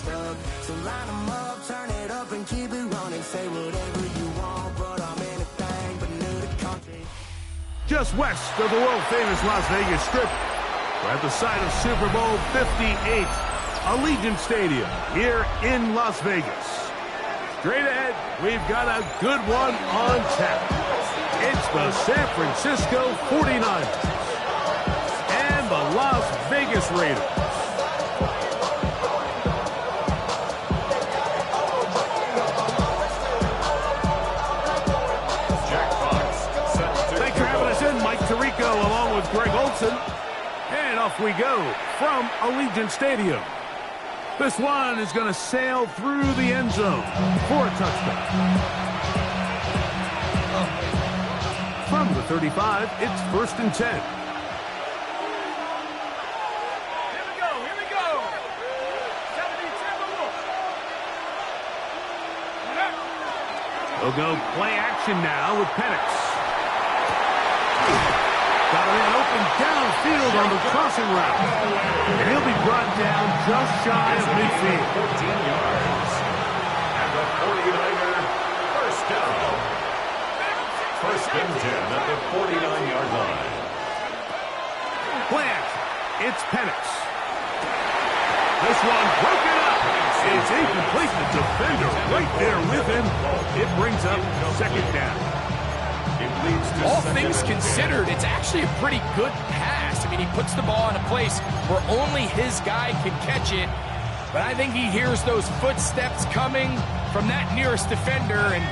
stuck. So line them up, turn it up and keep it running. Say whatever you want, but I'm anything but new to country. Just west of the world-famous Las Vegas Strip, we're at the site of Super Bowl 58, Allegiant Stadium here in Las Vegas. Straight ahead, we've got a good one on tap. It's the San Francisco 49ers and the Las Vegas Raiders. Thanks for having us in, Mike Tirico, along with Greg Olson. And off we go from Allegiant Stadium. This one is going to sail through the end zone for a touchdown. From the 35, it's 1st and 10. Here we go. They'll go play action now with Penix. Got a man open downfield on the crossing route. And he'll be brought down just shy of midfield. 14 yards. And the 49er first down. 1st and 10 at the 49-yard line. Play action. It's Penix. This one broken up. It's incomplete. The defender right there with him. It brings up 2nd down. All things considered, it's actually a pretty good pass. I mean, he puts the ball in a place where only his guy can catch it. But I think he hears those footsteps coming from that nearest defender, and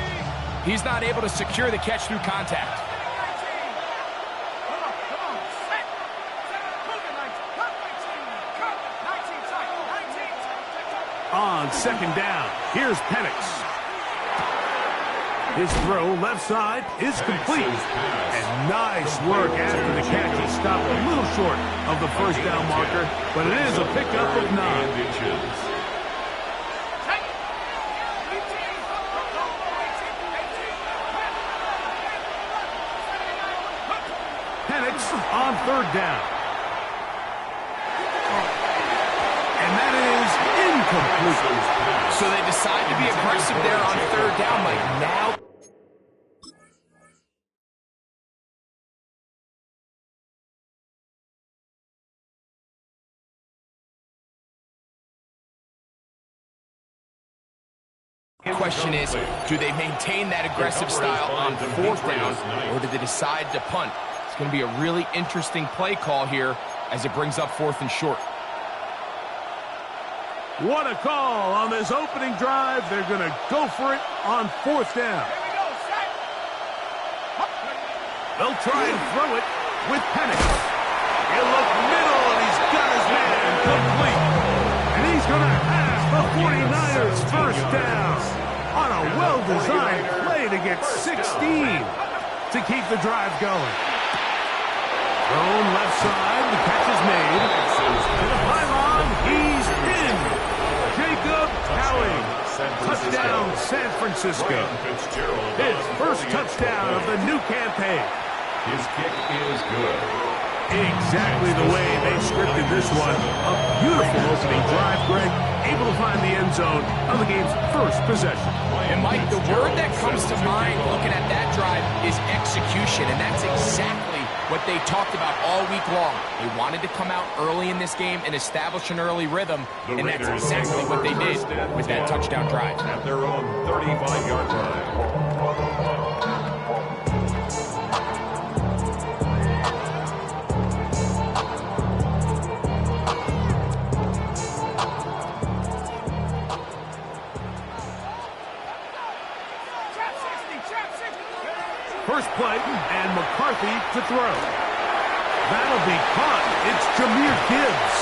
he's not able to secure the catch through contact. On 2nd down, here's Penix. His throw left side is complete. And nice work after the catch. He stopped a little short of the 1st down marker, but it is a pickup of 9 inches. Penix on 3rd down. And that is incomplete. So they decide to be aggressive there on 3rd down, Mike. Now the question is, do they maintain that aggressive style on 4th down, or do they decide to punt? It's going to be a really interesting play call here as it brings up 4th and short. What a call on this opening drive. They're going to go for it on 4th down. They'll try and throw it with Penix. He'll look middle, and he's got his man complete. And he's going to have the 49ers 1st down on a well-designed play to get 16 to keep the drive going. Thrown left side, the catch is made. To the pylon, he's in. Jacob Cowing. Touchdown, San Francisco. His 1st touchdown of the new campaign. His kick is good. Exactly the way they scripted this one. A beautiful opening drive, Greg. Able to find the end zone on the game's 1st possession. And Mike, the word that comes to mind looking at that drive is execution, and that's exactly what they talked about all week long. They wanted to come out early in this game and establish an early rhythm, and that's exactly what they did with that touchdown drive. At their own 35-yard line. First play, and McCarthy to throw. That'll be caught. It's Jahmyr Gibbs.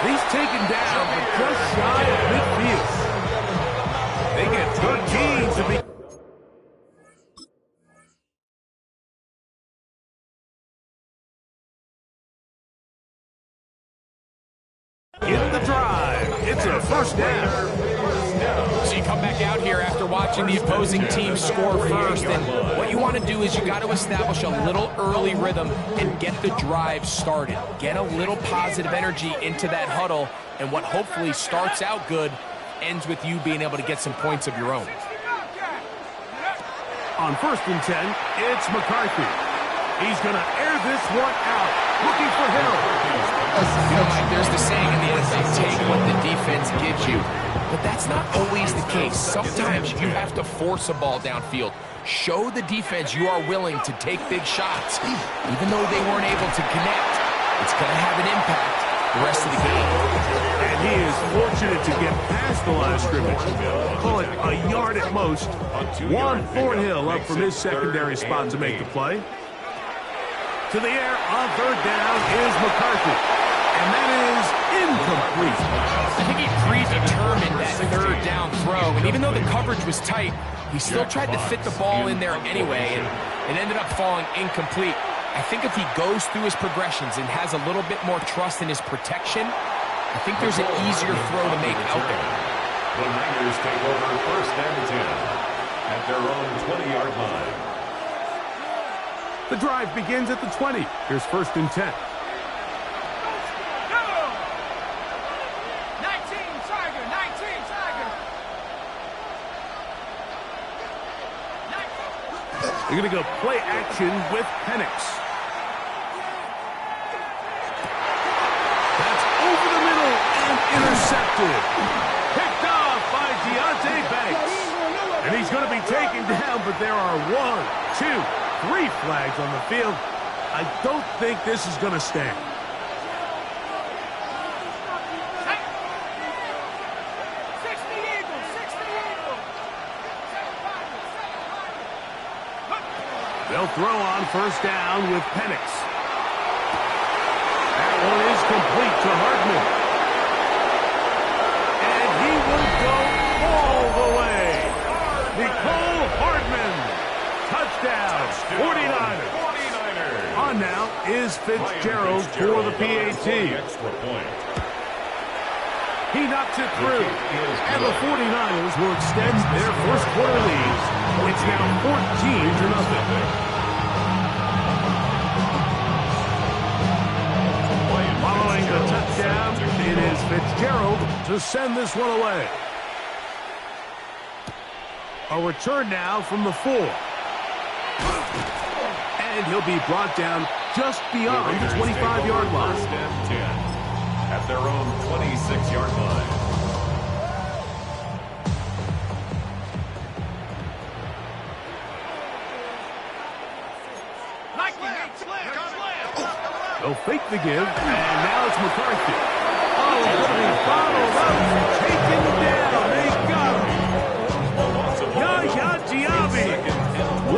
He's taken down, but just shy of midfield. They get 13 to be... In the drive, it's a 1st down. down. So you come back out here after watching the opposing team score first, and what you want to do is you got to establish a little early rhythm and get the drive started. Get a little positive energy into that huddle, and what hopefully starts out good ends with you being able to get some points of your own. On 1st and 10, it's McCarthy. He's going to air this one out, looking for Hill. You know, Mike, there's the saying in the NFL, take what the defense gives you. But that's not always the case. Sometimes you have to force a ball downfield. Show the defense you are willing to take big shots. Even though they weren't able to connect, it's going to have an impact the rest of the game. And he is fortunate to get past the line of scrimmage. Call it a yard at most. Juan Thornhill up from his secondary spot to make the play. To the air on 3rd down is McCarthy. And that is incomplete. I think he predetermined that 3rd down throw. And even though the coverage was tight, he still tried to fit the ball in there anyway. And it ended up falling incomplete. I think if he goes through his progressions and has a little bit more trust in his protection, I think there's an easier throw to make out there. The Niners take over 1st and 10 at their own 20-yard line. The drive begins at the 20. Here's 1st and 10. They're going to go play action with Penix. That's over the middle and intercepted. Picked off by Deonte Banks. And he's going to be taken down, but there are 1, 2, 3 flags on the field. I don't think this is going to stand. They'll throw on 1st down with Penix. That one is complete to Hardman. And he will go all the way. Nicole Hardman. Touchdown. 49ers. On now is Fitzgerald for the PAT. He knocks it through. And the 49ers will extend their first quarter lead. It's now 14-0. Following the touchdown, it is Fitzgerald to send this one away. A return now from the 4. And he'll be brought down just beyond the 25-yard line. 1st and 10 at their own 26-yard line. They'll fake the give, and now it's McCarthy. Oh, he's going to be bottled up, taken down. They got him. Yahya Diaby.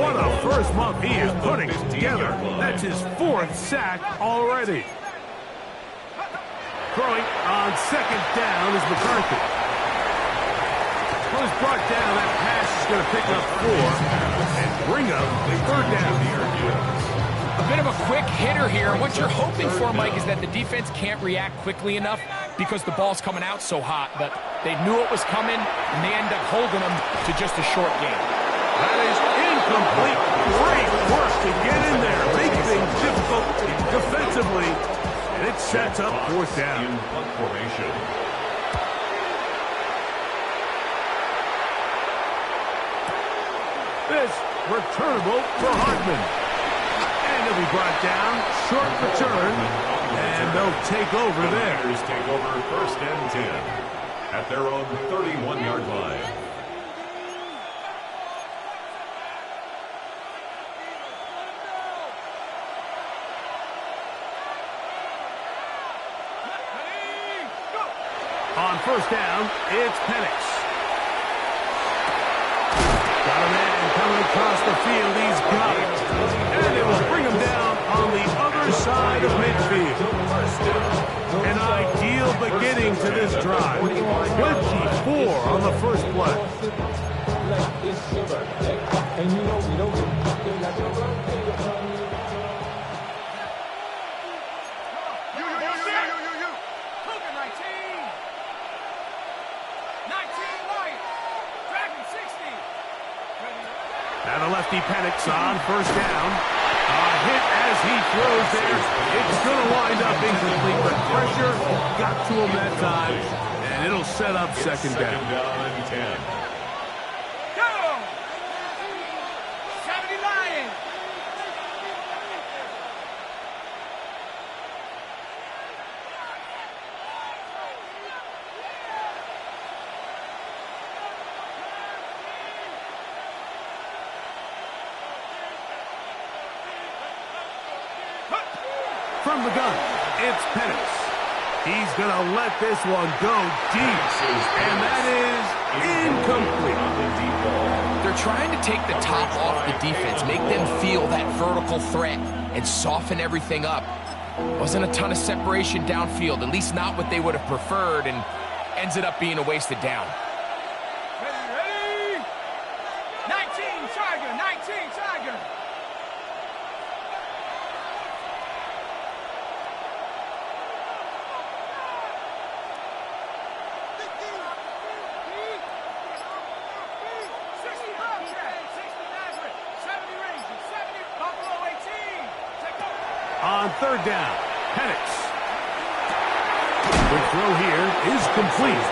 What a first month he is putting together. That's his 4th sack already. Throwing on 2nd down is McCarthy. When it's brought down, that pass is going to pick up 4 and bring up 3rd down. A bit of a quick hitter here. What you're hoping for, Mike, is that the defense can't react quickly enough because the ball's coming out so hot. But they knew it was coming, and they end up holding them to just a short game. That is incomplete. Great work to get in there. Make things difficult defensively. And it sets up 4th down. In punt formation. This returnable for Hardman. And he'll be brought down. Short return. And they'll take over there. The Niners take over 1st and 10 at their own 31-yard line. On 1st down, it's Penix. Got a man coming across the field. He's got it. And it will bring him down on the other side of midfield. An ideal beginning to this drive. 24 on the first play. Now the lefty Penix on first down. A hit as he throws there. It's going to wind up incomplete, but pressure got to him that time, and it'll set up second down. Second down and 10. From the gun, it's Penix. He's going to let this one go deep, and that is incomplete. They're trying to take the top off the defense, make them feel that vertical threat, and soften everything up. Wasn't a ton of separation downfield, at least not what they would have preferred, and ended up being a wasted down. Ready? 19 Tiger. On third down, Penix. The throw here is complete.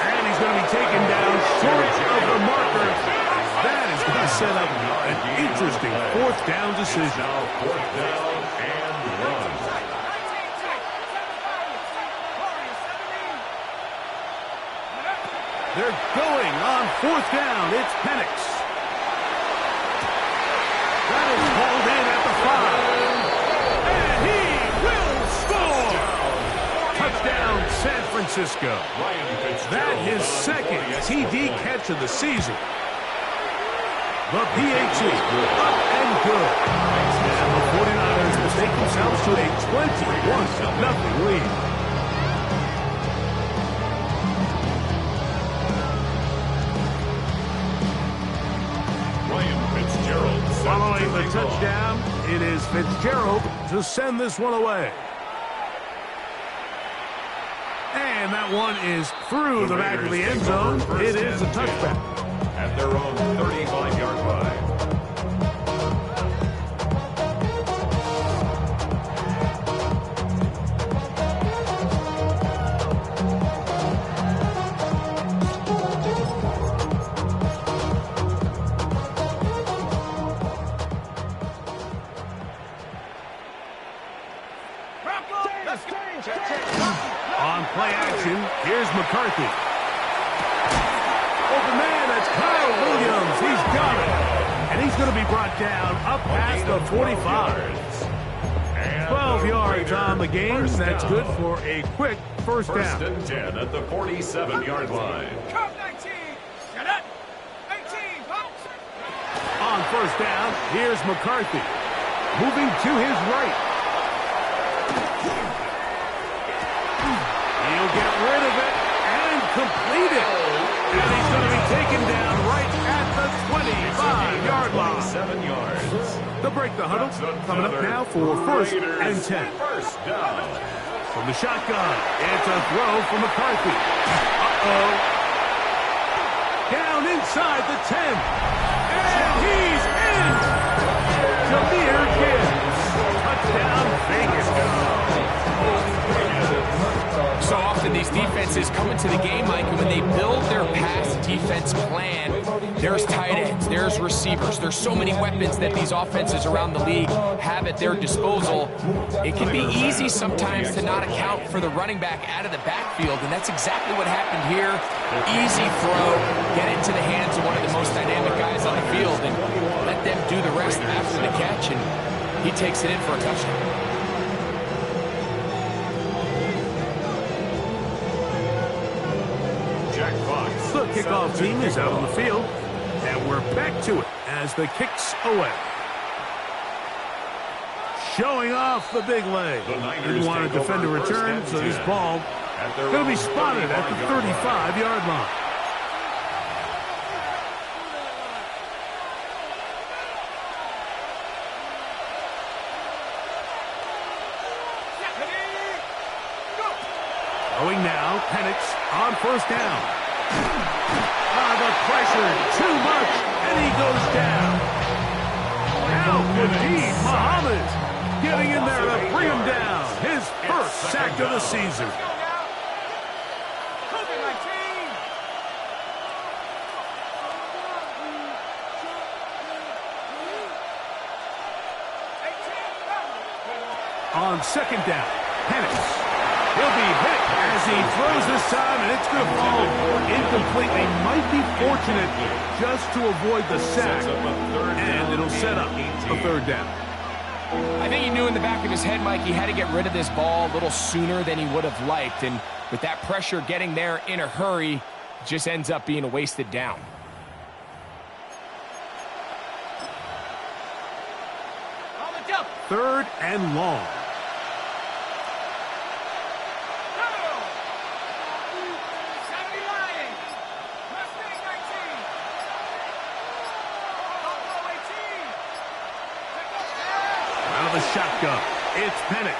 And he's going to be taken down short of the marker. That is going to set up an interesting fourth down decision. Now fourth down and 1. They're going on fourth down. It's Penix. That is hauled in at the 5. And he will score! Touchdown, San Francisco. That his second TD catch of the season. The PAT up and good. And the 49ers will take themselves to a 21-0 lead. Following the touchdown, it is Fitzgerald to send this one away. And that one is through the back of the end zone. It is a touchback. At their own 35-yard line. On play action, here's McCarthy. Open man, that's Kyle Williams. He's got it. And he's going to be brought down up past the 45. 12 yards on the game. That's good for a quick first down. First and 10 at the 47-yard line. On first down, here's McCarthy. Moving to his right. He'll get rid of it and complete it. And he's going to be taken down right at the 25-yard line. 7 yards. They'll break the huddle. Coming up now for first and 10. First down. From the shotgun, it's a throw from McCarthy. Uh-oh. Down inside the 10. And he's in. Jahmyr Gibbs. Touchdown, Vegas. So often these defenses come into the game, Mike, and when they build their pass defense plan, there's tight ends, there's receivers, there's so many weapons that these offenses around the league have at their disposal. It can be easy sometimes to not account for the running back out of the backfield, and that's exactly what happened here. Easy throw, get into the hands of one of the most dynamic guys on the field, and let them do the rest after the catch, and he takes it in for a touchdown. The kickoff team is out on the field, and we're back to it as the kick's away. Showing off the big leg. Didn't want to defend a return, so this ball going to be spotted at the 35-yard line. Going now, Penix on first down. The pressure, too much, and he goes down. Now Khalid Muhammad getting in there to bring him down. His first sack of the season. On second down, Penix. He'll be hit as he throws this time, and it's going to fall incompletely. Might be fortunate just to avoid the sack, and it'll set up a third down. I think he knew in the back of his head, Mike, he had to get rid of this ball a little sooner than he would have liked, and with that pressure getting there in a hurry, it just ends up being a wasted down. Third and long. Shotgun. It's Penix.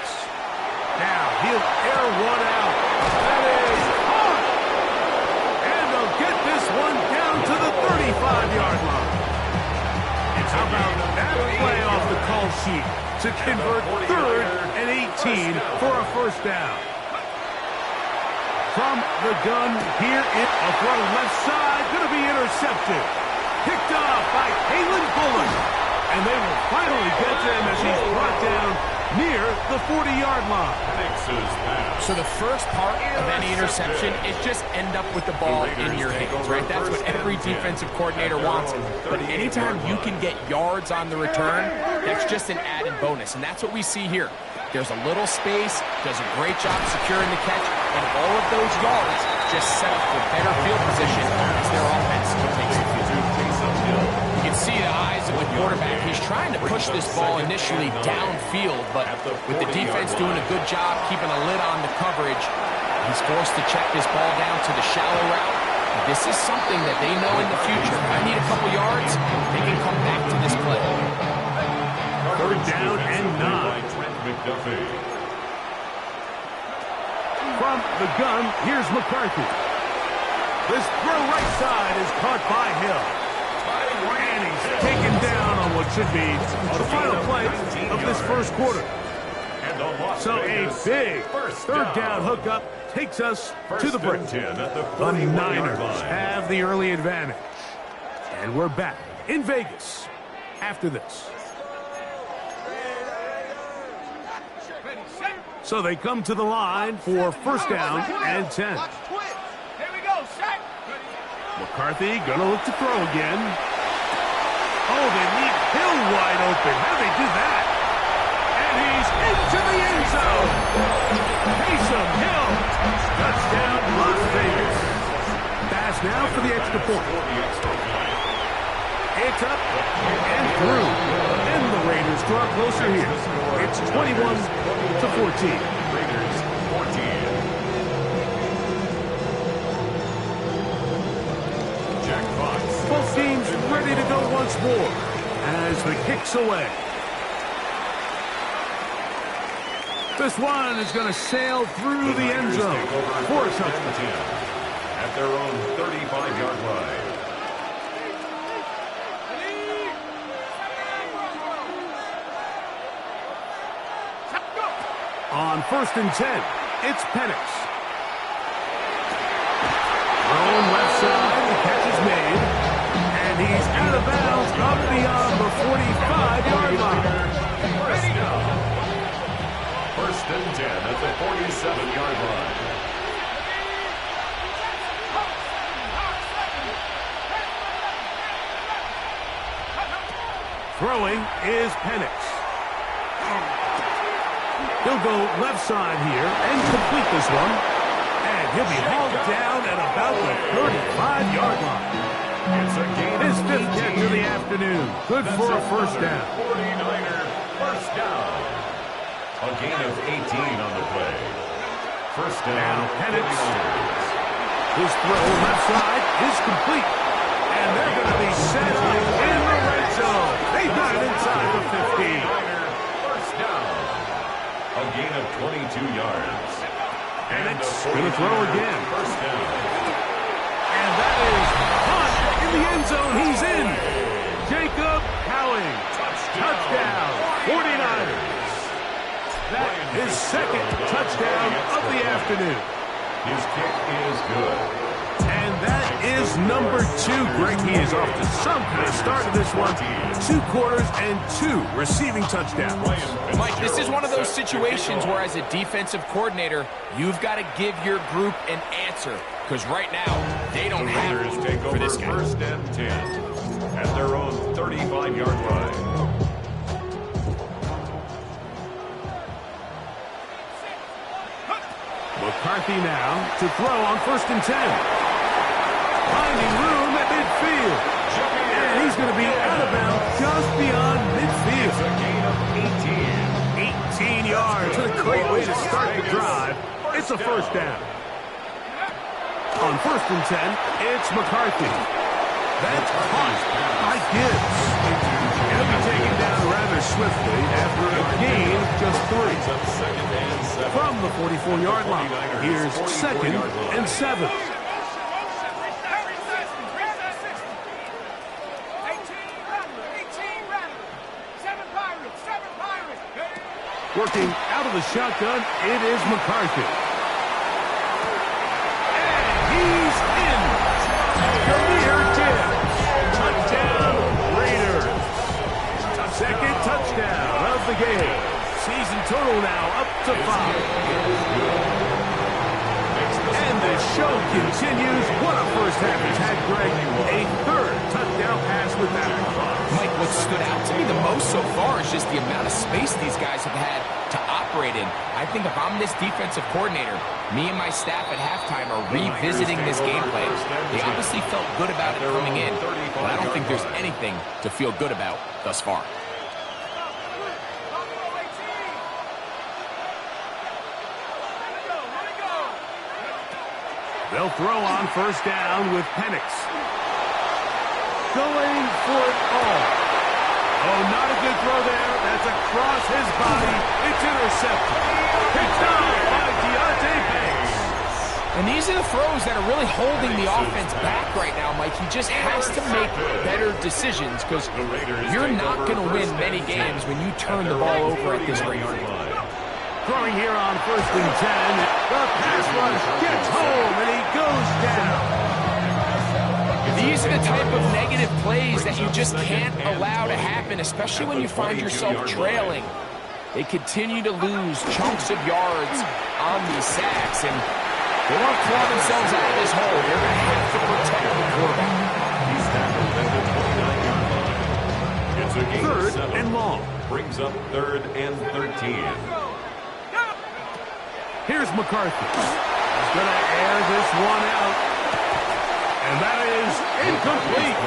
Now he'll air one out. That is hard. And they'll get this one down to the 35-yard line. How about that play off the call sheet to convert 3rd and 18 for a first down? From the gun here, a throw left side, going to be intercepted. Picked off by Kalen Bullock. And they will finally get to him as he's brought down near the 40-yard line. So the first part of any interception is just end up with the ball in your hands, right? That's what every defensive coordinator wants. But anytime you can get yards on the return, that's just an added bonus. And that's what we see here. There's a little space, does a great job securing the catch, and all of those yards just set up for better field position as their offense takes the field. You can see the eyes of the quarterback. He's trying to push this ball initially downfield, but with the defense doing a good job keeping a lid on the coverage, he's forced to check this ball down to the shallow route. This is something that they know in the future. If I need a couple yards, they can come back to this play. Third down and 9. From the gun, here's McCarthy. This throw right side is caught by Hill. And he's taken down on what should be the final play of this first quarter. So a big third down hookup takes us to the break. The Niners have the early advantage. And we're back in Vegas after this. So they come to the line for first down and 10. Here we go, set. McCarthy gonna look to throw again. Oh, they leave Hill wide open. How do they do that? And he's into the end zone. Taysom Hill. Touchdown, Las Vegas. Pass now for the extra point. It's up and through. And the Raiders draw closer here. It's 21-14. Raiders 14. Jack Fox. Both teams ready to go once more as the kick's away. This one is going to sail through the end zone for a touchdown. At their own 35-yard line. On first and 10, it's Penix. Thrown left side, the catch is made, and he's out of bounds up beyond the 45-yard line. First and 10 at the 47-yard line. Throwing is Penix. He'll go left side here and complete this one. And he'll be hauled down at about the 35-yard line. His 5th catch of the afternoon. Good for a first down. 49er first down. A gain of 18 on the play. First down. Now Penix. His throw left side is complete. And they're going to be set up in the red zone. They got it inside the 15. First down. A gain of 22 yards. And it's going to throw again. First down. And is caught in the end zone. He's in. Jacob Cowing. Touchdown, 49ers. That is second touchdown of the afternoon. His kick is good. And that is number 2. Greg, he is off to some kind of start in this one. 2 quarters and 2 receiving touchdowns. Mike, this is one of those situations where as a defensive coordinator, you've got to give your group an answer. Because right now, they don't have Raiders one take for over this game. 1st and 10 at their own 35-yard line. McCarthy now to throw on 1st and 10. Finding room at midfield. And he's going to be out of bounds just beyond midfield. It's a gain of 18 yards. What a great way to start the drive. It's a 1st down. On 1st and 10, it's McCarthy. That's caught by Gibbs. He'll be taken down rather swiftly after a gain of just 3. From the 44-yard line, here's 2nd and 7. Working out of the shotgun, it is McCarthy. And he's in. Jahmyr Gibbs. Touchdown, Raiders. 2nd touchdown of the game. Season total now up to 5. And the show continues. What a first half he's had, Greg. A 3rd touchdown pass with that. Mike, what stood out to me the most so far is just the amount of space these guys have had to operate in. I think if I'm this defensive coordinator, me and my staff at halftime are revisiting this game plan. They obviously felt good about it coming in, but I don't think there's anything to feel good about thus far. They'll throw on 1st down with Penix. Going for it all. Oh, not a good throw there. That's across his body. It's intercepted. Picked off by Deontay Banks. And these are the throws that are really holding the offense back right now, Mike. He just has to make better decisions because you're not going to win many games when you turn the ball over at this rate. Throwing here on 1st and 10. The pass rush gets home, and he goes down. These are the type of negative plays that you just can't allow to happen, especially when you find yourself trailing. They continue to lose chunks of yards on these sacks, and they won't claw themselves out of this hole. They're going to have to protect the quarterback. He's tackled at the 29-yard line. It's a gain of 3rd 7. and long. Brings up 3rd and 13. Here's McCarthy. He's going to air this one out. And that is incomplete.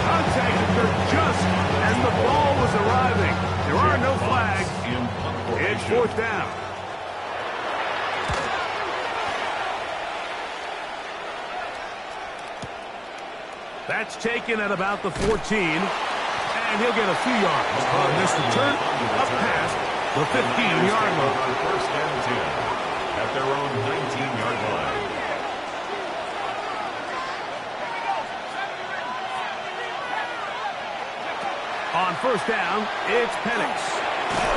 Contact occurred just as the ball was arriving. There are no flags. It's 4th down. That's taken at about the 14. And he'll get a few yards on this return up past the 15-yard line. 1st and 10. At their own 19-yard line. On 1st down, it's Penix.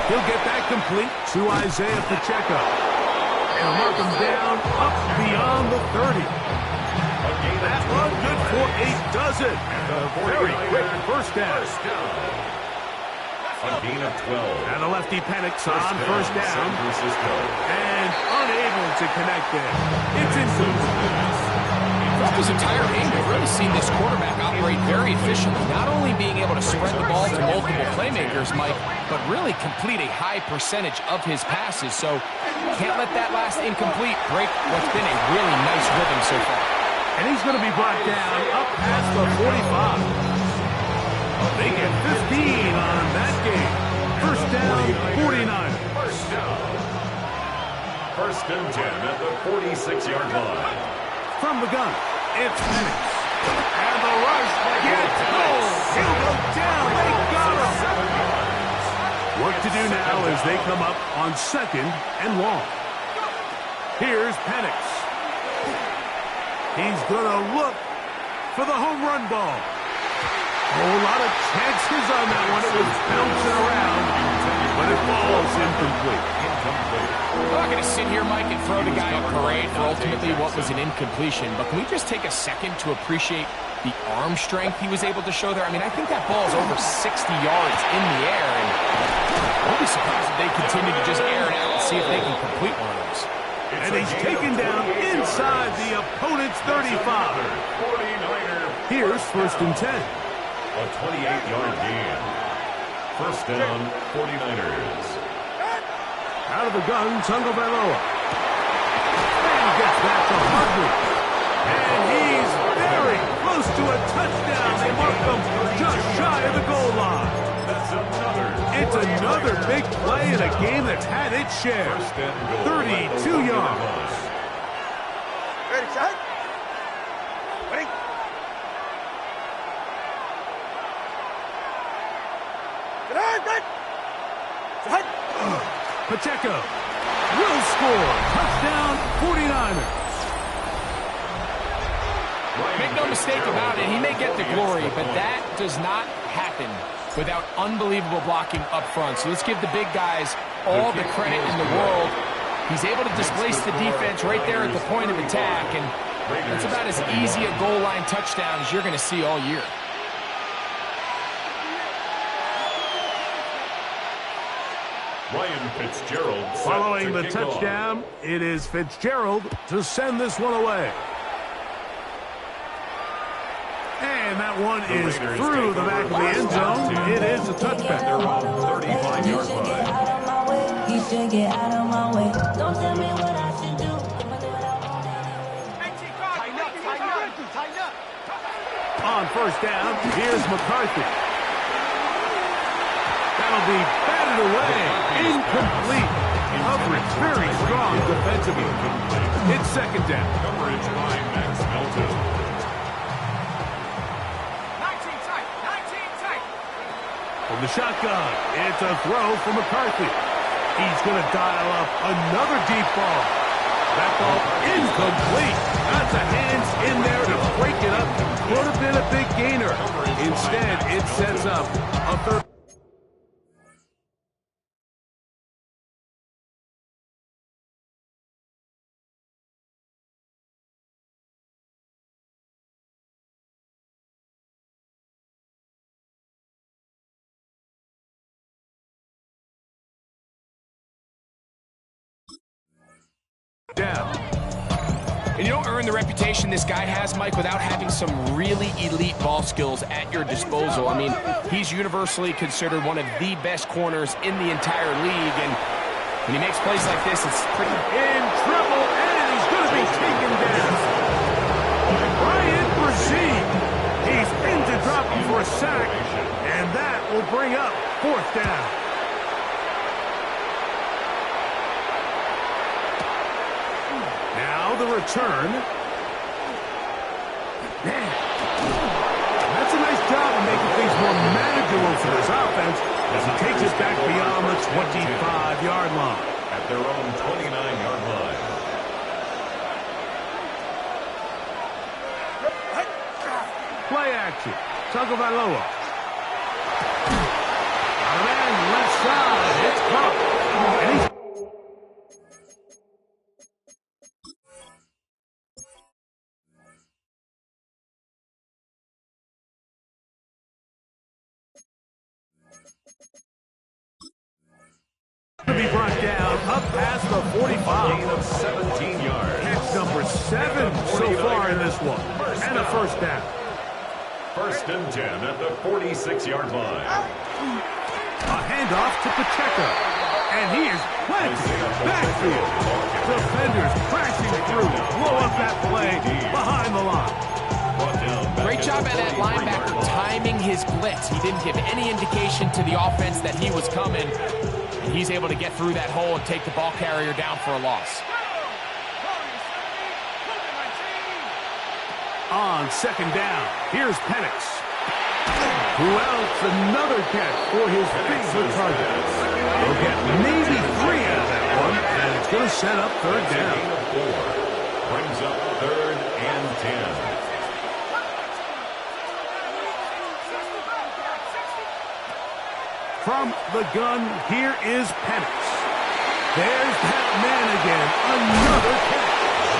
He'll get that complete to Isaiah Pacheco. And mark him down up beyond the 30. That one good for 8 does it. Very quick 1st down. A gain of 12. And the lefty Penix on 1st down. San Francisco. And unable to connect there. It's incomplete. Throughout this entire game, we've really seen this quarterback operate very efficiently, not only being able to spread the ball to multiple playmakers, Mike, but really complete a high percentage of his passes. So can't let that last incomplete break what's been a really nice rhythm so far. And he's going to be brought down up past the 45. They get 15 on that game. 1st down, 49. 1st and 10 at the 46-yard line. From the gun, it's Penix. And the rush gets home. He'll go down. They got him. Work to do now as they come up on 2nd and long. Here's Penix. He's going to look for the home run ball. Oh, a lot of chances on that one. It was bouncing around, but it falls incomplete. I'm not going to sit here, Mike, and throw the guy a parade for ultimately what was an incompletion, but can we just take a second to appreciate the arm strength he was able to show there? I mean, I think that ball is over 60 yards in the air, and I'll be surprised if they continue to just air it out and see if they can complete one of those. And he's taken down inside the opponent's 35. Here's 1st and 10. A 28-yard gain. First down, 49ers. Out of the gun, Tagovailoa. And gets back to Hartley. And he's very close to a touchdown. They mark him just shy of the goal line. It's another big play in a game that's had its share. 32 yards. Ready, set. Ready. Good. Set. Pacheco will score. Touchdown, 49ers. Make no mistake about it, he may get the glory, but that does not happen without unbelievable blocking up front. So let's give the big guys all the credit in the world. He's able to displace the defense right there at the point of attack, and that's about as easy a goal line touchdown as you're going to see all year. Ryan Fitzgerald Following the touchdown, it is Fitzgerald to send this one away. And that one is through the back of the end zone. It is a touchback. They're on 35-yard line. He should get out of my way. Don't tell me what I should do. Tighten up. On 1st down, here's McCarthy. That'll be batted away. Incomplete. Coverage very strong defensively. It's 2nd down. Coverage by Max Melton. 19 tight. From the shotgun, it's a throw for McCarthy. He's going to dial up another deep ball. That ball incomplete. Got the hands in there to break it up. Could have been a big gainer. Instead, it sets up a 3rd. Down. And you don't earn the reputation this guy has, Mike, without having some really elite ball skills at your disposal. I mean, he's universally considered one of the best corners in the entire league, and when he makes plays like this, it's pretty... In trouble, and he's going to be taken down. Ryan Brzee. He's in to drop him for a sack, and that will bring up 4th down. Now the return. That's a nice job of making things more manageable for this offense as he takes it back beyond the 25-yard line. At their own 29-yard line. Play action. Tagovailoa. Man, left side. It's caught. And he's to be brought down up past the 45. Gain of 17 yards. Catch number 7 so far in this one. And a 1st down. 1st and 10 at the 46-yard line. A handoff to Pacheco. And he is planted backfield. Defenders crashing through. Blow up that play behind the line. Great job at that linebacker timing his blitz. He didn't give any indication to the offense that he was coming. And he's able to get through that hole and take the ball carrier down for a loss. On 2nd down, here's Penix. Who else? Another catch for his favorite target. He'll get maybe 3 out of that one, and it's going to set up 3rd down. Gain of 4. Brings up 3rd and 10. From the gun, here is Penix. There's that man again. Another catch.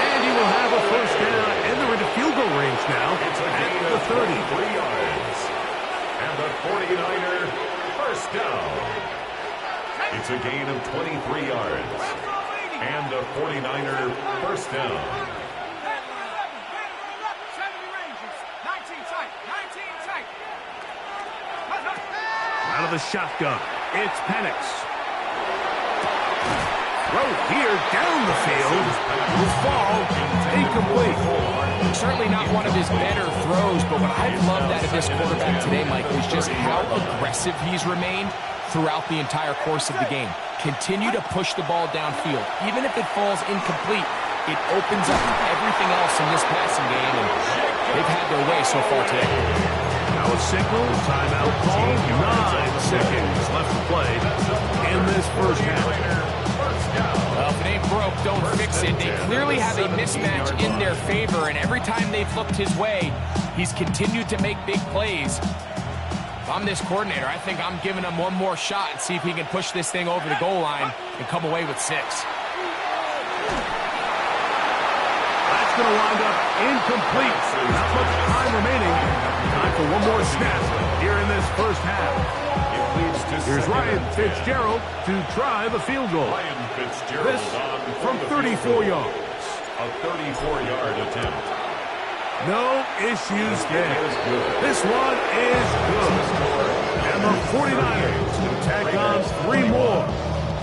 And he will have a first down. And they're into field goal range now It's a at gain the of 30. 23 yards. And the 49er first down. It's a gain of 23 yards. And the 49er first down. 70 ranges. 19 tight. 19 tight. Out of the shotgun, it's Penix. Throw here down the field. Will fall incomplete. Certainly not one of his better throws, but what I've loved out of this quarterback today, Mike, is just how aggressive he's remained throughout the entire course of the game. Continue to push the ball downfield. Even if it falls incomplete, it opens up everything else in this passing game, and they've had their way so far today. Now a signal, timeout call, 9 seconds left to play in this first half. Well, if it ain't broke, don't fix it. They clearly have a mismatch in their favor, and every time they've looked his way, he's continued to make big plays. If I'm this coordinator, I think I'm giving him one more shot and see if he can push this thing over the goal line and come away with 6. That's going to wind up incomplete. Not much time remaining. Time for one more snap here in this first half. Here's Ryan Fitzgerald to try the field goal. Ryan Fitzgerald This from 34 yards. A 34-yard attempt. No issues there. This one is good. And the 49ers tack on 3 more,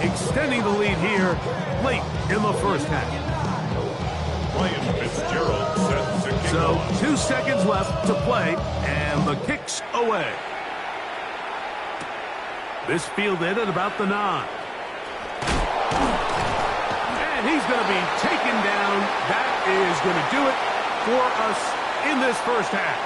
extending the lead here late in the first half. Ryan Fitzgerald sets the kick So off. 2 seconds left to play, and the kick's away. This fielded at about the 9. And he's going to be taken down. That is going to do it for us in this first half.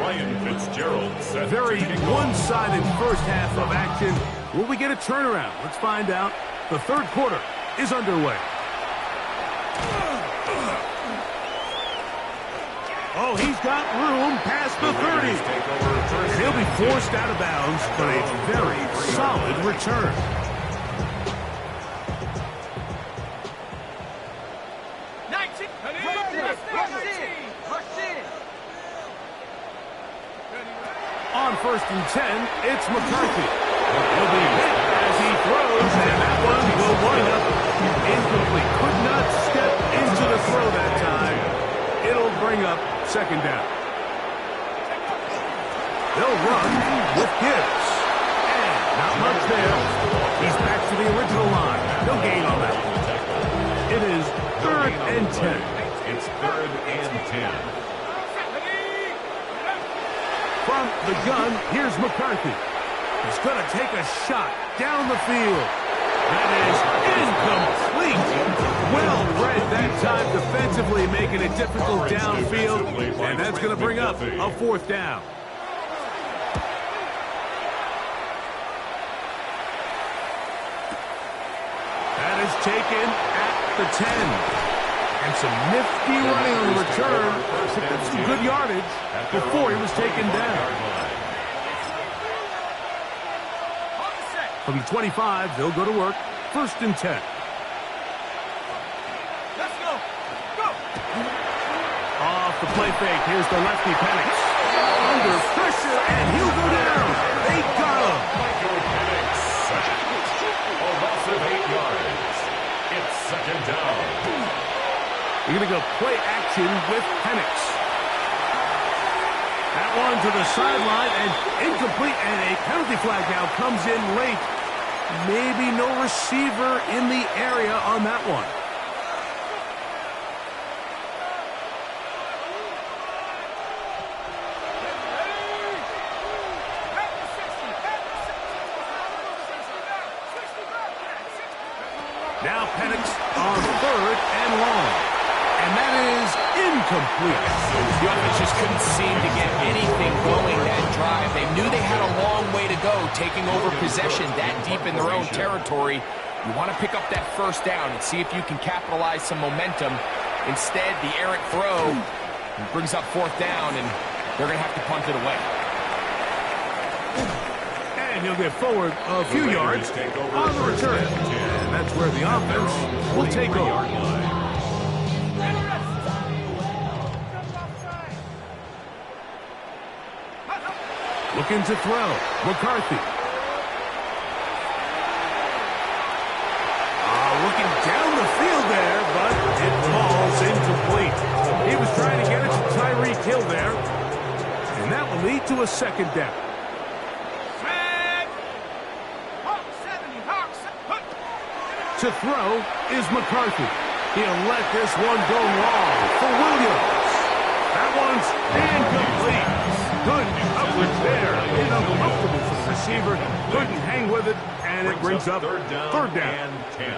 Ryan Fitzgerald sets Very the kick off. one-sided first half of action. Will we get a turnaround? Let's find out. The third quarter is underway. Oh, he's got room past the 30. Take over first. And he'll be forced out of bounds, but a very solid return. On 1st and 10, it's McCarthy. He'll be hit as he throws, and that one will wind up incomplete. Could not step into the throw that time. It'll bring up second down. They'll run with Gibbs. And not much there. He's back to the original line. No gain on that one. It is 3rd and 10. It's 3rd and 10. From the gun, here's McCarthy. He's going to take a shot down the field. That is incomplete. Well read that time defensively, making it difficult downfield. And that's going to bring up a 4th down. That is taken at the 10. And some nifty running on the return. Picked up some good yardage before he was taken down. From the 25, they'll go to work. 1st and 10. Let's go. Go. Off the play fake, here's the lefty Penix. Under pressure, and he'll go down. They got him. Michael Penix. A loss of 8 yards. It's 2nd down. You're going to go play action with Penix. That one to the sideline and incomplete, and a penalty flag now comes in late. Maybe no receiver in the area on that one. Now Penix on 3rd and long. And that is incomplete. The offense just couldn't seem to get anything going that drive. They knew they had a long way to go, taking over possession that deep in their own territory. You want to pick up that first down and see if you can capitalize some momentum. Instead, the errant throw brings up fourth down, and they're going to have to punt it away. And he'll get forward a few yards on the return. And that's where the offense will take over. Looking to throw. McCarthy. Looking down the field there, but it falls incomplete. He was trying to get it to Tyreek Hill there. And that will lead to a second down. To throw is McCarthy. He'll let this one go long for Williams. That one's incomplete. Good coverage there. Uncomfortable for the receiver. Couldn't hang with it, and it brings up third down. And 10.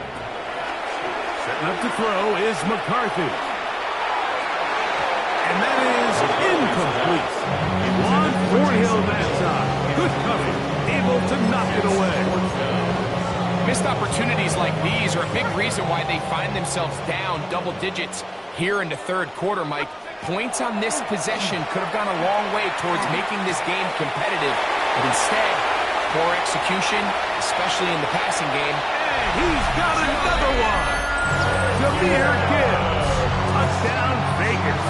Setting up to throw is McCarthy. And that is incomplete. On Thornhill that time. Good cover. Able to knock it away. Missed opportunities like these are a big reason why they find themselves down double digits here in the third quarter, Mike. Points on this possession could have gone a long way towards making this game competitive. But instead, poor execution, especially in the passing game. And he's got another one. Jahmyr Gibbs. Touchdown, Vegas.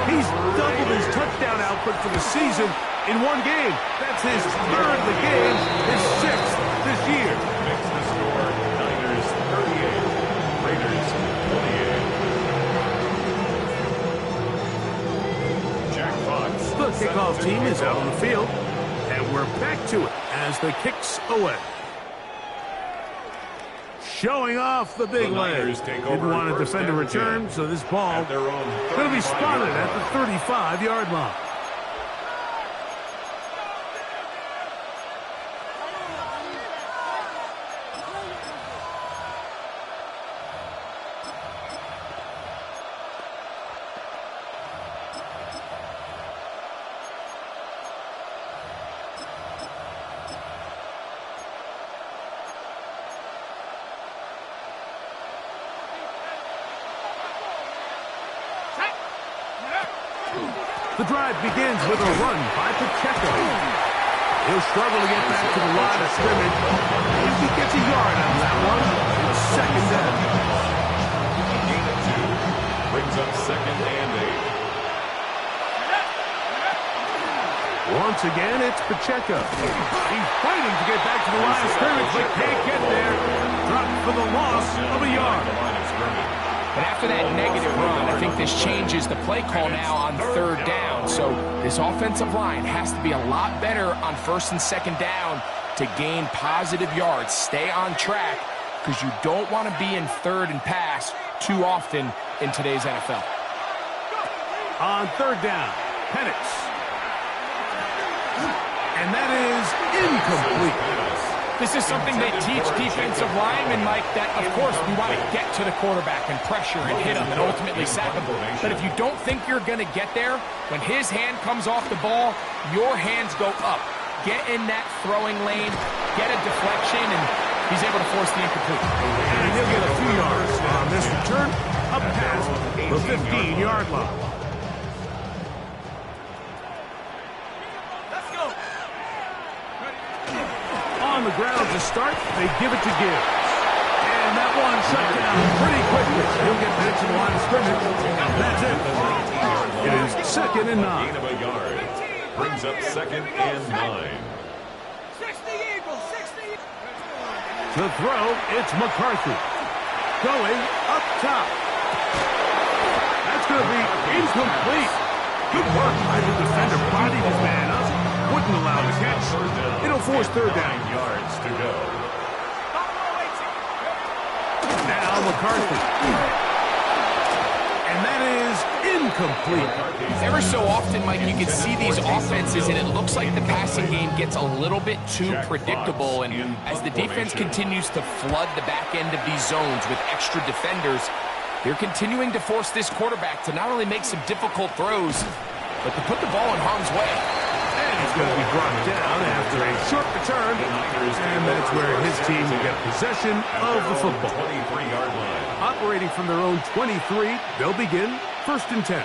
He's doubled his touchdown output for the season in one game. That's his third of the game, his sixth this year. Makes the score Niners 38, Raiders 28. Jack Fox. The kickoff team is out on the field, and we're back to it as the kicks away. Showing off the big leg. Didn't want to defend a return, so this ball going to be spotted at the 35-yard line. The drive begins with a run by Pacheco. He'll struggle to get back to the line of scrimmage. If he gets a yard on that one, it's second down. Gain of 2 brings up second and 8. Once again, it's Pacheco. He's fighting to get back to the line of scrimmage, but can't get there. Dropped for the loss of a yard. But after that negative run, I think this changes the play call now on third down. So this offensive line has to be a lot better on first and second down to gain positive yards. Stay on track because you don't want to be in third and pass too often in today's NFL. On third down, Penix. And that is incomplete. This is something they teach defensive linemen, Mike, that, of course, we want to get to the quarterback and pressure and hit him and ultimately sack him. But if you don't think you're going to get there, when his hand comes off the ball, your hands go up. Get in that throwing lane, get a deflection, and he's able to force the incomplete. And he'll get a few yards on this return up past the 15-yard line. On the ground to start, they give it to Gibbs. And that one shut down pretty quickly. He'll get back to the line of scrimmage. That's it. It is second and 9. Gain of a yard brings up second and 9. 60 Eagles, 60. To throw, it's McCarthy. Going up top. That's going to be incomplete. Good work by the defender. Bodied his man up. Wouldn't allow the catch. It'll force third down. 9 yards to go. Now McCarthy. And that is incomplete. Ever so often, Mike, you can see these offenses, and it looks like the passing game gets a little bit too predictable. And as the defense continues to flood the back end of these zones with extra defenders, they're continuing to force this quarterback to not only make some difficult throws, but to put the ball in harm's way. And he's going to be brought down after a short return, and that's where his team will get possession of the football. 23-yard line. Operating from their own 23, they'll begin 1st and 10.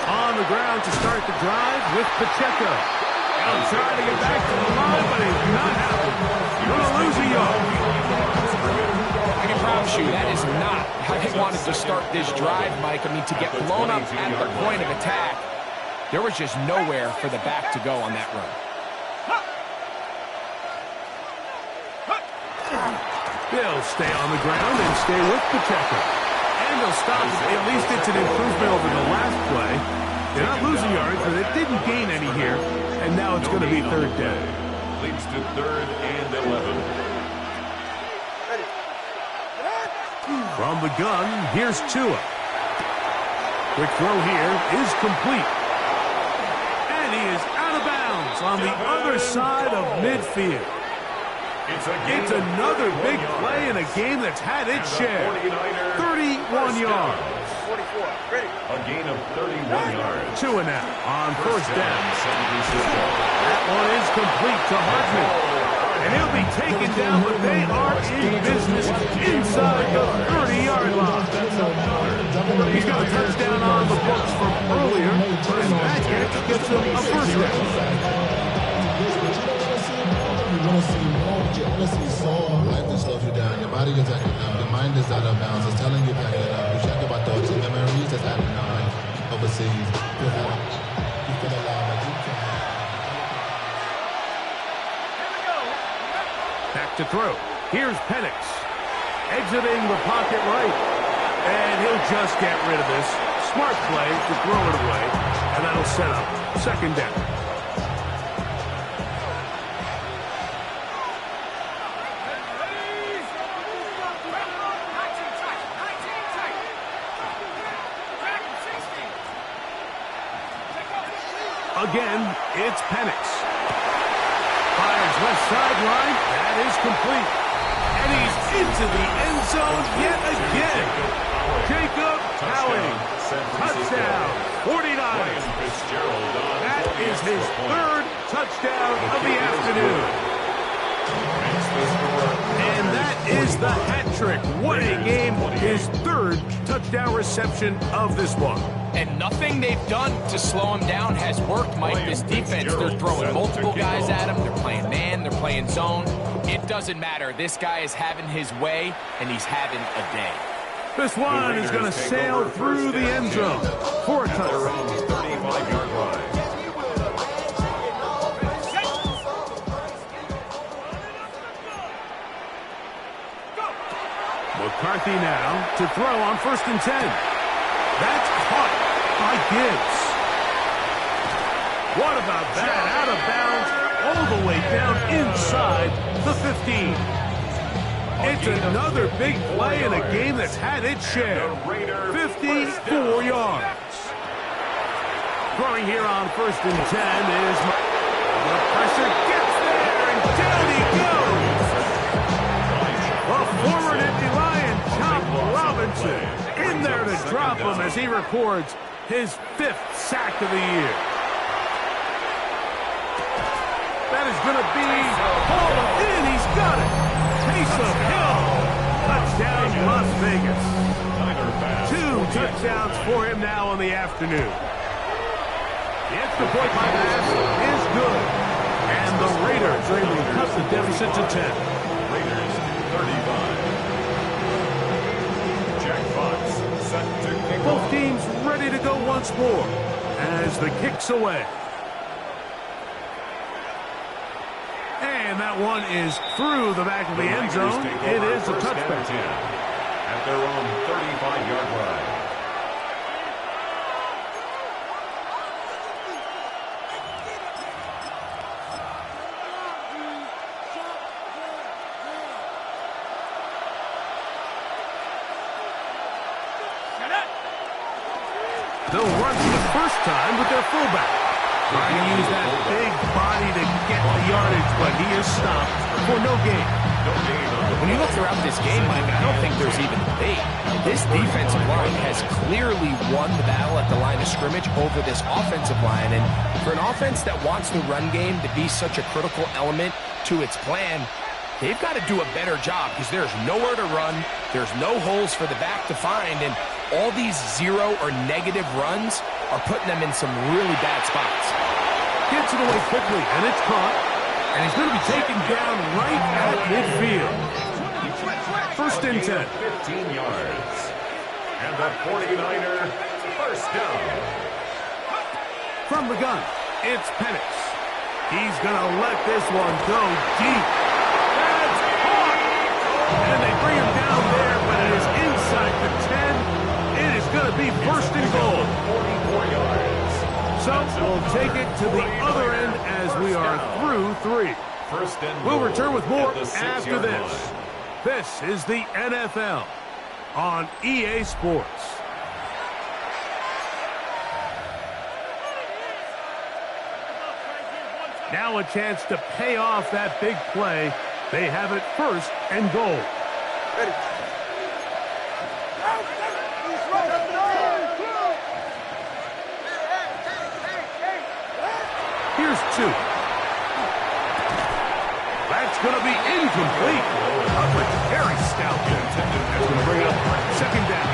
On the ground to start the drive with Pacheco. He'll try to get back to the line, but he's not happy. Going to lose a yard. I can promise you that is not how they wanted to start this drive, Mike. I mean, to get blown up at the point of attack, there was just nowhere for the back to go on that run. They'll stay on the ground and stay with Pacheco. And they'll stop it. At least it's an improvement over the last play. They're not losing yards, but it didn't gain any here. And now it's going to be 3rd down. Leads to 3rd and 11. From the gun, here's Tua. Quick throw here is complete. And he is out of bounds on the other side of midfield. It's another big play in a game that's had its share. 31 yards. A gain of 31 yards. Tua now on 1st down. That one is complete to Hartman. And he'll be taken down, but they are in business inside the 30-yard line. He's got a touchdown on the books from earlier, and that gets him a 1st down. You want to see more, you want to see more. Life just slows you down. Your body is acting up. Your mind is out of bounds. It's telling you pack it up. You check about thoughts and memories that's happening on overseas. You feel alive like you can. Back to throw. Here's Penix. Exiting the pocket right. And he'll just get rid of this. Smart play to throw it away. And that'll set up 2nd down. Again, it's Penix. Fires left sideline. That is complete. And he's into the end zone yet again. Jacob Howling. Touchdown. 49. That is his 3rd touchdown of the afternoon. And that is the hat trick. What a game. His 3rd touchdown reception of this one. And nothing they've done to slow him down has worked, Mike. This defense, they're throwing multiple guys at him. They're playing man. They're playing zone. It doesn't matter. This guy is having his way, and he's having a day. This one is going to sail through the end zone for a touchdown. 35-yard line. McCarthy now to throw on 1st and 10. That's caught by Gibbs. What about that? Out of bounds all the way down inside the 15. It's another big play in a game that's had its share. 54 yards. Throwing here on 1st and 10 is the pressure gets there, and down he goes. The former Nittany Lion, Chop Robinson, in there to drop him as he records his 5th sack of the year. That is going to be hauled in. He's got it. Taysom Hill. Touchdown, Las Vegas. 2 touchdowns for him now in the afternoon. The extra point by pass is good. And the Raiders are able to cut the deficit to 10. Raiders 35. Jack Fox set to kick Both off. teams ready to go once more as the kick's away. And that one is through the back of the end zone. It is a touchback. At their own 35-yard line. They'll run for the first time with their fullback. Trying to use that big body to get the yardage, but he is stopped for no gain. When you look throughout this game, Mike, I don't think there's even debate. This defensive line has clearly won the battle at the line of scrimmage over this offensive line. And for an offense that wants the run game to be such a critical element to its plan, they've got to do a better job because there's nowhere to run, there's no holes for the back to find, and all these zero or negative runs are putting them in some really bad spots. Gets it away quickly, and it's caught. And he's going to be taken down right at midfield. First and 10. 15 yards. And the 49er first down. From the gun, it's Penix. He's going to let this one go deep. That's caught! And they bring him down there, but it is inside the 10. It is going to be first and goal. 44 yards. So we'll take it to the other end as we are through 3. First and We'll goal return with more at the 6-yard after this. line. This is the NFL on EA Sports. Now a chance to pay off that big play. They have it first and goal. Ready. Here's 2. That's going to be incomplete. Coverage very stout. That's going to bring up second down.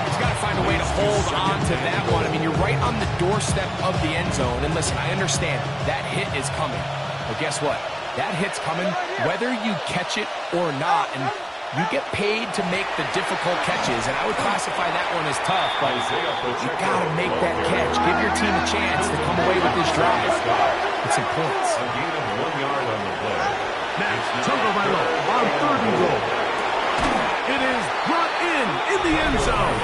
He's got to find a way to hold on to that one. I mean, you're right on the doorstep of the end zone. And listen, I understand that hit is coming. But guess what? That hit's coming whether you catch it or not. And you get paid to make the difficult catches. And I would classify that one as tough. But you got to make that catch. Give your team a chance to come away with this drive. It's some points. A gain of 1 yard on the play. Next, Tagovailoa on third and goal. It is brought in the end zone.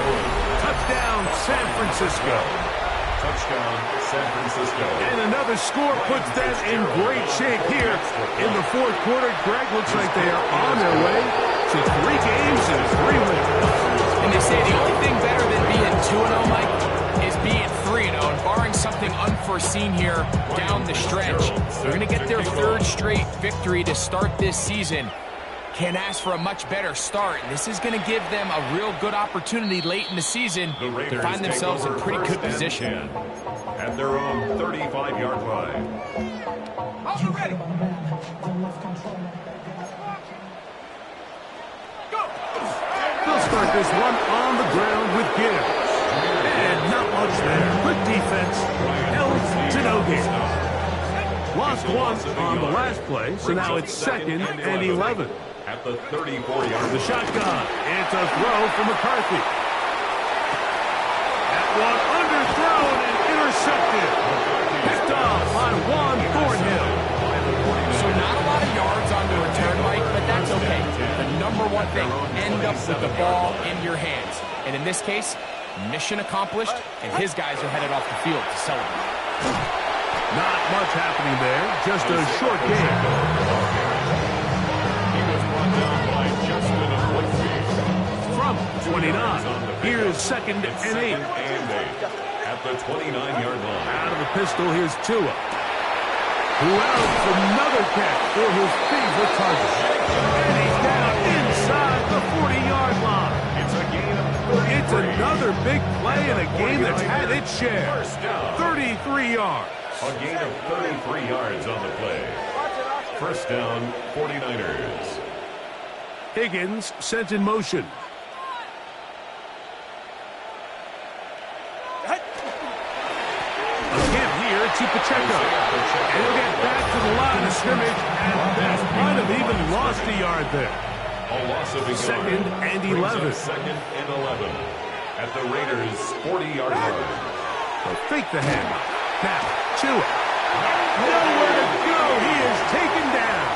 Touchdown, San Francisco. Touchdown, San Francisco. And another score puts them in great shape here in the fourth quarter. Greg, looks like they are on their way to 3 games and 3 wins. And they say the only thing better than being 2-0, Mike, is being 3-0. And barring something unforeseen here down the stretch, they're going to get their 3rd straight victory to start this season. Can't ask for a much better start. And this is going to give them a real good opportunity late in the season to find themselves in pretty good position. At their own 35-yard line. Also ready. They'll start this one on the ground with Gibbs. And not much there. Good defense. Held to no gain. Lost 1 on the last play, so now it's 2nd and 11. At the 34-yard The shotgun. It's a throw from McCarthy. That one underthrown and intercepted. Picked off by Juan Thornhill. So not a lot of yards on the return, Mike, but that's okay. The number one thing, end up with the ball in your hands. And in this case, mission accomplished, and his guys are headed off the field to celebrate. Not much happening there. Just a short game. He was brought down by Justin Whitfield. From 29, here's 2nd and 8. At the 29-yard line. Out of the pistol, here's Tua, who outs another catch for his favorite target. And he's down inside the 40-yard line. It's a gain of 33. It's another big play in a game that's had its share. 33 yards. A gain of 33 yards on the play. First down, 49ers. Higgins sent in motion. Again here to Pacheco. And he'll get back to the line of scrimmage, and that might have even lost a yard there. A loss of a yard. 2nd and 11. 2nd and 11. At the Raiders' 40-yard line. They'll fake the handoff. Now, Tua. Nowhere to go. He is taken down.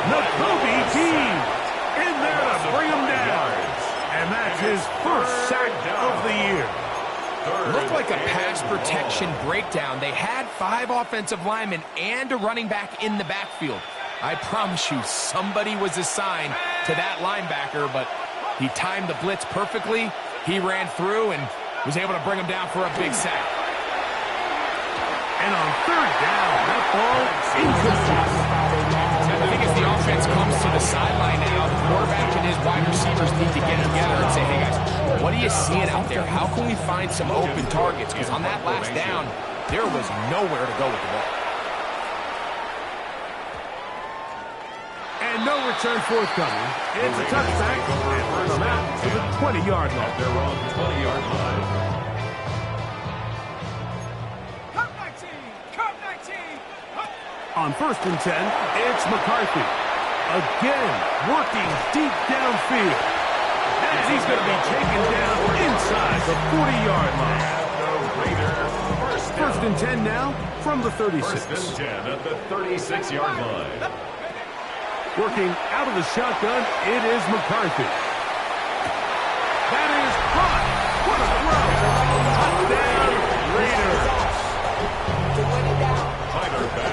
Nakobe Dean in there to bring him down. And that's his first sack of the year. Looked like a pass protection breakdown. They had 5 offensive linemen and a running back in the backfield. I promise you, somebody was assigned to that linebacker, but he timed the blitz perfectly. He ran through and was able to bring him down for a big sack. And on 3rd down, ball incomplete. I think as the offense comes to the sideline now, the quarterback and his wide receivers need to get together and say, hey guys, what are you seeing out there? How can we find some open targets? Because on that last down, there was nowhere to go with the ball. And no return forthcoming. It's a touchback, and we're come out to the 20-yard line. They're on 20-yard line. Cut 19. Cut 19. On 1st and 10, it's McCarthy. Again, working deep downfield. And he's going to be taken down inside the 40-yard line. First and 10 now from the 36. First and 10 at the 36-yard line. Working out of the shotgun, it is McCarthy. That is caught. What a throw. Touchdown, Raiders.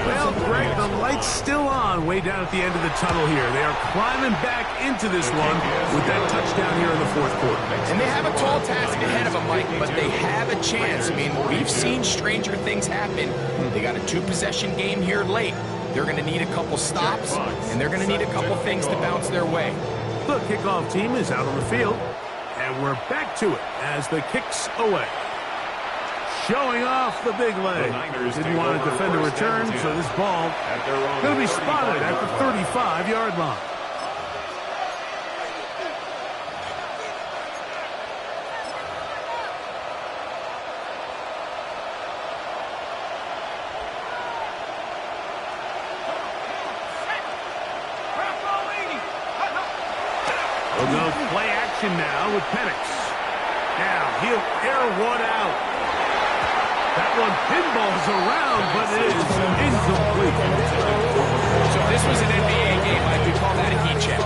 Well, Greg, the light's still on way down at the end of the tunnel here. They are climbing back into this one with that touchdown here in the 4th quarter. And they have a tall task ahead of them, Mike, but they have a chance. I mean, we've seen stranger things happen. They got a 2-possession game here late. They're going to need a couple stops, and they're going to need a couple things to bounce their way. The kickoff team is out on the field, and we're back to it as the kick's away. Showing off the big leg. Didn't want to defend a return, so this ball going to be spotted at the 35-yard line. We'll go play action now with Penix. Now he'll air one out. That one pinballs around, but it is incomplete. So if this was an NBA game, Mike, we call that a heat check.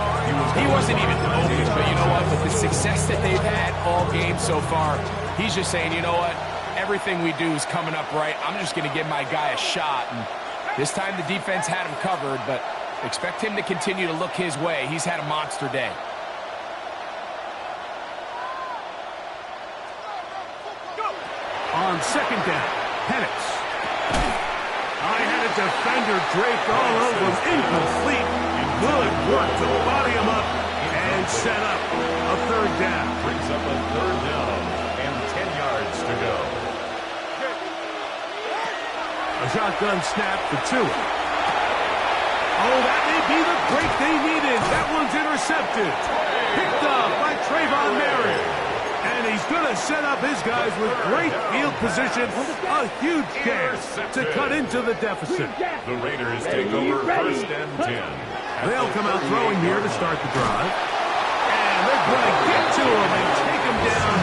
He wasn't even open, but you know what? With the success that they've had all game so far, he's just saying, you know what? Everything we do is coming up right. I'm just going to give my guy a shot. And this time the defense had him covered, but expect him to continue to look his way. He's had a monster day. On 2nd down, Penix. I had a defender draped all over him. Incomplete. Good work to body him up and set up a 3rd down. Brings up a 3rd down and 10 yards to go. A shotgun snap for 2. Oh, that may be the break they needed. That one's intercepted. Picked up by Trayvon Merritt. And he's going to set up his guys with great field position. A huge chance to cut into the deficit. The Raiders take over 1st and 10. They'll come out throwing here to start the drive. And they're going to get to him and take him down.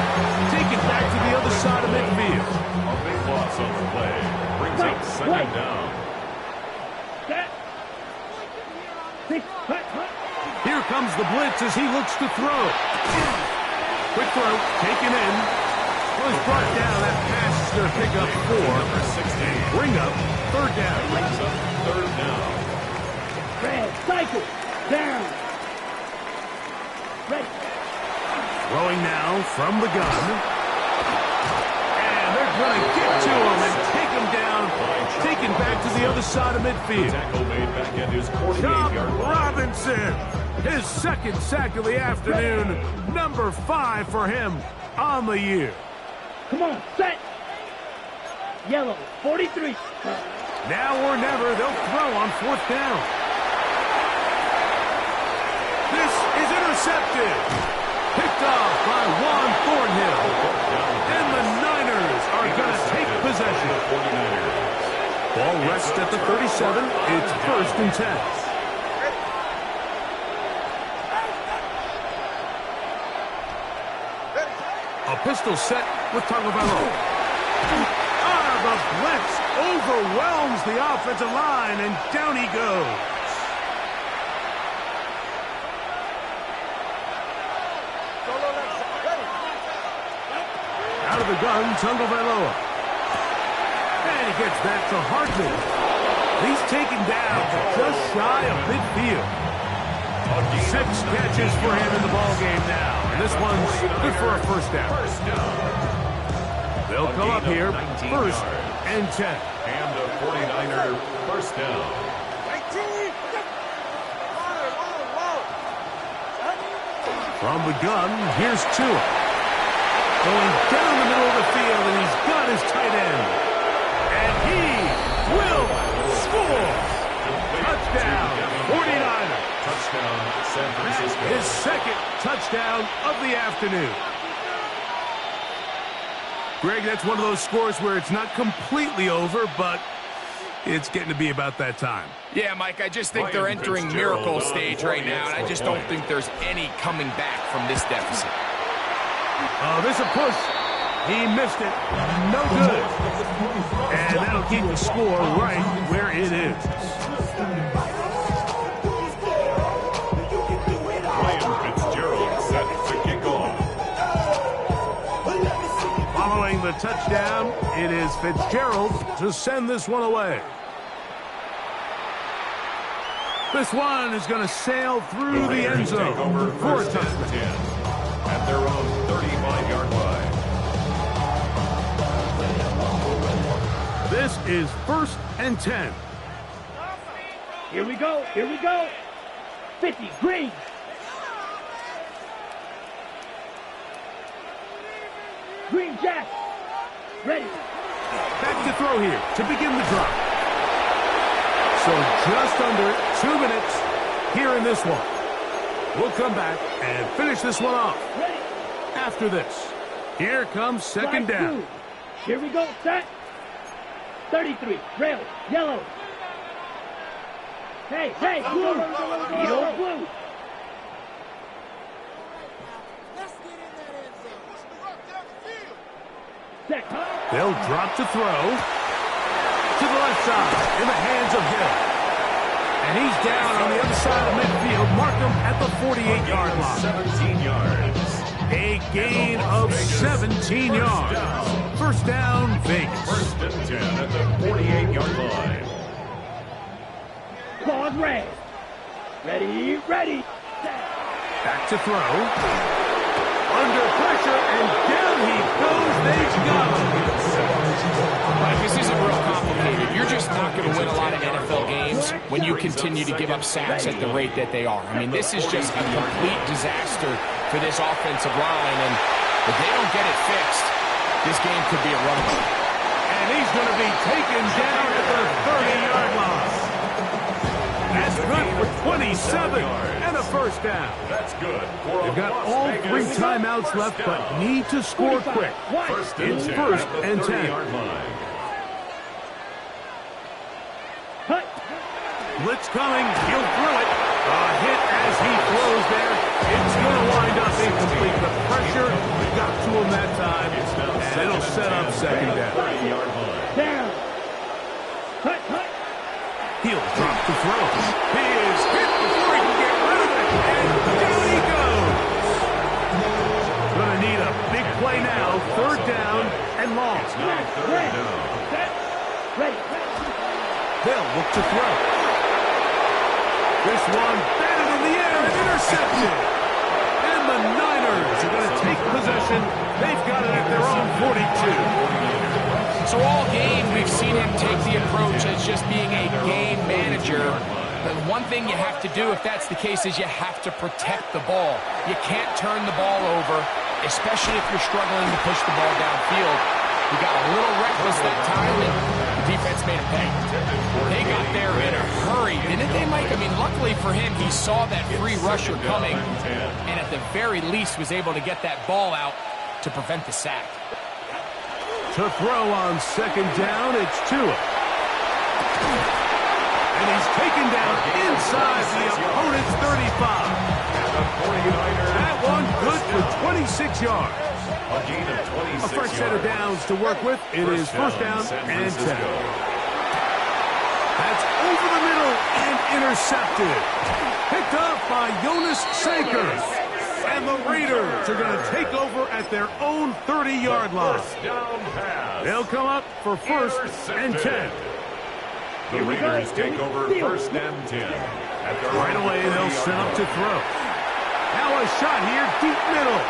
Take it back to the other side of midfield. A big loss on the play. Brings up 2nd down. Here comes the blitz as he looks to throw. Quick throw, taken in. Was brought down. That pass is going to pick up 4. Number 16. Bring up 3rd down. Brings up 3rd down. Red, cycle, down. Red. Throwing now from the gun. And they're going to get to him and take him down. Taken back to the other side of midfield. Tackle made back at his Chop 48-yard line. Robinson. His 2nd sack of the afternoon. Number 5 for him on the year. Come on, set. Yellow, 43. Now or never, they'll throw on 4th down. This is intercepted. Picked off by Juan Thornhill. And the Niners are going to take possession. Ball rests at the 37. It's 1st and 10. A pistol set with Tagovailoa. The blitz overwhelms the offensive line, and down he goes. Out of the gun, Tagovailoa. And he gets back to Hartman. He's taken down just shy of midfield. 6 catches for him in the ballgame now. And this one's good for a 1st down. They'll come up here, 1st and 10. And a 49er first down. From the gun, here's Tua. Going down the middle of the field, and he's got his tight end. And he will score. Touchdown, 49er. Touchdown, San Francisco. His second touchdown of the afternoon. Greg, that's one of those scores where it's not completely over, but it's getting to be about that time. Yeah, Mike, I just think they're entering miracle stage right now, and I just don't think there's any coming back from this deficit. Oh, there's a push. He missed it. No good. And that'll keep the score right where it is. Ryan Fitzgerald set to kick off. Following the touchdown, it is Fitzgerald to send this one away. This one is going to sail through the end zone for a touchdown. At their own 35-yard line. This is 1st and 10. Here we go. Here we go. 50. Green. Green Jack. Ready. Back to throw here to begin the drive. So just under 2 minutes here in this one. We'll come back and finish this one off. Ready. After this, here comes second down. Here we go. Set. 33. Rail. Yellow. Hey, blue. Yellow, blue. Set. They'll drop to throw. To the left side in the hands of Hill. And he's down on the other side of midfield. Mark him at the 48-yard line. 17 yards. A gain of 17 yards. First down, Vegas. 1st and 10 at the 48-yard line. Pause red. Ready. Back to throw. Under pressure, and down he goes. They've got him. Mike, this isn't real complicated. You're just not going to win a lot of NFL games when you continue to give up sacks at the rate that they are. I mean, this is just a complete disaster for this offensive line, and if they don't get it fixed, this game could be a runaway. And he's going to be taken down at the 30-yard line. That's good for 27 and a first down. That's good. They've got all 3 timeouts left, but need to score quick. It's 1st and 10. Blitz coming. He'll throw it. A hit as he throws there. It's going to wind up incomplete. The pressure got to him that time. And it'll set up second down. Down. Cut. He'll drop to throw. He is hit before he can get rid of it. And down he goes. Going to need a big play now. 3rd down and long. Ready. They'll look to throw. This one batted in the air and intercepted. And the Niners are going to take possession. They've got it at their own 42. So all game, we've seen him take the approach as just being a game manager. But one thing you have to do, if that's the case, is you have to protect the ball. You can't turn the ball over, especially if you're struggling to push the ball downfield. He got a little reckless that time, and the defense made him pay. They got there in a hurry, didn't they, Mike? I mean, luckily for him, he saw that free rusher coming, and at the very least was able to get that ball out to prevent the sack. To throw on second down, it's Tua. And he's taken down inside the opponent's 35. That one good for 26 yards. A gain of 26 A fresh set of downs to work with. It is first down and 10. That's over the middle and intercepted. Picked up by Jonas Saker. And the Raiders are going to take over at their own 30-yard line. They'll come up for 1st and 10. The Raiders take over 1st and 10. Right away, they'll set up to throw. Now a shot here, deep middle.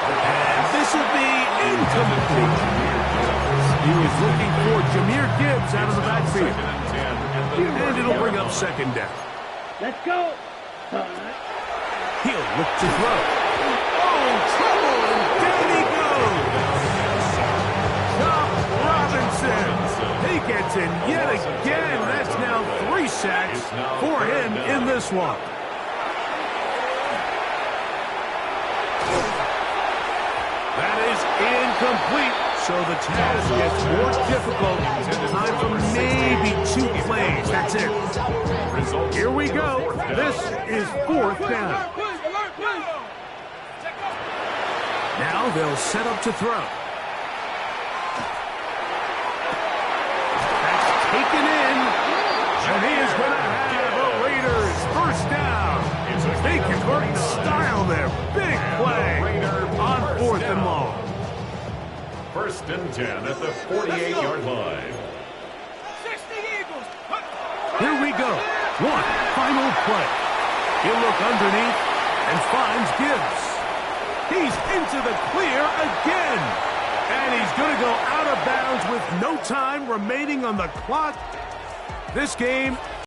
And this will be incomplete. He was looking for Jahmyr Gibbs out of the backfield. And it'll bring up second down. Let's go. He'll look to throw. Oh, trouble, and down he goes. Chop Robinson. He gets in yet again. That's now 3 sacks for him in this one. That is incomplete. So the task gets more difficult. Time for maybe 2 plays. That's it. Here we go. This is 4th down. Now they'll set up to throw. That's taken in. And he is going to have a Raiders first down. They convert in style there. Big play on 4th and long. 1st and 10 at the 48-yard line. Here we go. One final play. He'll look underneath and finds Gibbs. He's into the clear again. And he's going to go out of bounds with no time remaining on the clock. This game